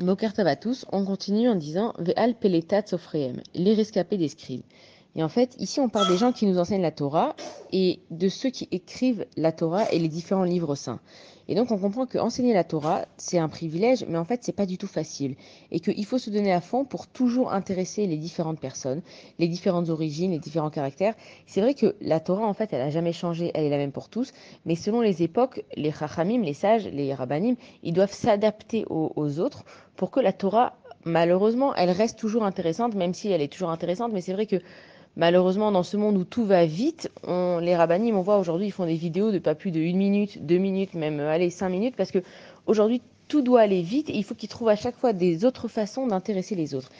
Boker Tov à tous, on continue en disant Ve'al peletat sofrehem, les rescapés des scribes. Et en fait, ici, on parle des gens qui nous enseignent la Torah et de ceux qui écrivent la Torah et les différents livres saints. Et donc, on comprend qu'enseigner la Torah, c'est un privilège, mais en fait, c'est pas du tout facile. Et qu'il faut se donner à fond pour toujours intéresser les différentes personnes, les différentes origines, les différents caractères. C'est vrai que la Torah, en fait, elle a jamais changé, elle est la même pour tous, mais selon les époques, les chachamim, les sages, les rabbanim, ils doivent s'adapter aux autres pour que la Torah, malheureusement, elle reste toujours intéressante, même si elle est toujours intéressante, mais c'est vrai que malheureusement, dans ce monde où tout va vite, les rabbinim, on voit aujourd'hui, ils font des vidéos de pas plus de 1 minute, 2 minutes, même allez, 5 minutes, parce que aujourd'hui, tout doit aller vite et il faut qu'ils trouvent à chaque fois des autres façons d'intéresser les autres.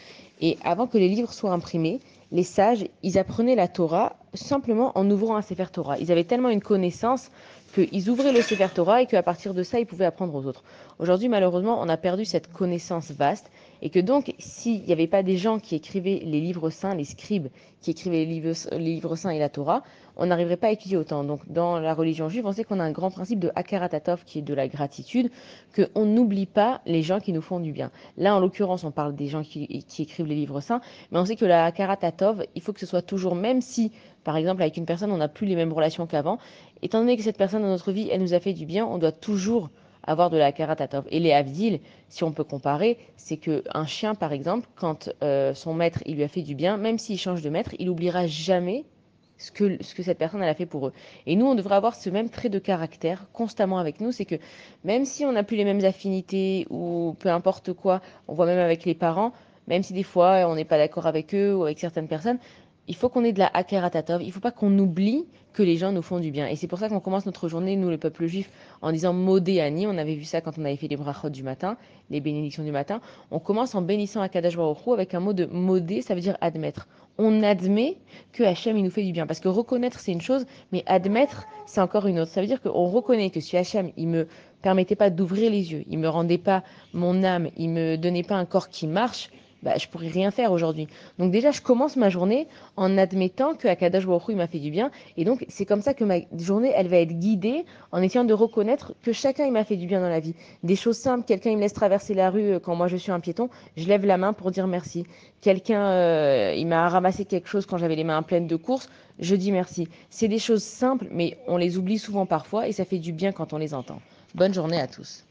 Et avant que les livres soient imprimés, les sages, ils apprenaient la Torah simplement en ouvrant un Sefer Torah. Ils avaient tellement une connaissance qu'ils ouvraient le Sefer Torah et qu'à partir de ça, ils pouvaient apprendre aux autres. Aujourd'hui, malheureusement, on a perdu cette connaissance vaste et que donc, s'il n'y avait pas des gens qui écrivaient les livres saints, les scribes, qui écrivaient les livres saints et la Torah, on n'arriverait pas à étudier autant. Donc, dans la religion juive, on sait qu'on a un grand principe de Hakarat Hatov, qui est de la gratitude, qu'on n'oublie pas les gens qui nous font du bien. Là, en l'occurrence, on parle des gens qui écrivent les livres saints, mais on sait que la Hakarat Hatov, il faut que ce soit toujours, même si, par exemple, avec une personne, on n'a plus les mêmes relations qu'avant, étant donné que cette personne dans notre vie, elle nous a fait du bien, on doit toujours avoir de la Hakarat Hatov. Et les Havdil, si on peut comparer, c'est qu'un chien, par exemple, quand son maître il lui a fait du bien, même s'il change de maître, il n'oubliera jamais ce que cette personne elle a fait pour eux. Et nous, on devrait avoir ce même trait de caractère constamment avec nous, c'est que même si on n'a plus les mêmes affinités ou peu importe quoi, on voit même avec les parents, même si des fois on n'est pas d'accord avec eux ou avec certaines personnes, il faut qu'on ait de la Hakarat Hatov, il ne faut pas qu'on oublie que les gens nous font du bien. Et c'est pour ça qu'on commence notre journée, nous, le peuple juif, en disant Modé Ani. On avait vu ça quand on avait fait les brachot du matin, les bénédictions du matin. On commence en bénissant Akadosh Baruch Hu avec un mot de modé, ça veut dire admettre. On admet que Hachem, il nous fait du bien. Parce que reconnaître, c'est une chose, mais admettre, c'est encore une autre. Ça veut dire qu'on reconnaît que si Hachem, il me permettait pas d'ouvrir les yeux, il me rendait pas mon âme, il me donnait pas un corps qui marche, bah, je pourrais rien faire aujourd'hui. Donc déjà, je commence ma journée en admettant que Akadosh Baruch Hu, il m'a fait du bien. Et donc, c'est comme ça que ma journée, elle va être guidée en essayant de reconnaître que chacun, il m'a fait du bien dans la vie. Des choses simples, quelqu'un, il me laisse traverser la rue quand moi, je suis un piéton, je lève la main pour dire merci. Quelqu'un, il m'a ramassé quelque chose quand j'avais les mains pleines de courses, je dis merci. C'est des choses simples, mais on les oublie souvent parfois et ça fait du bien quand on les entend. Bonne journée à tous.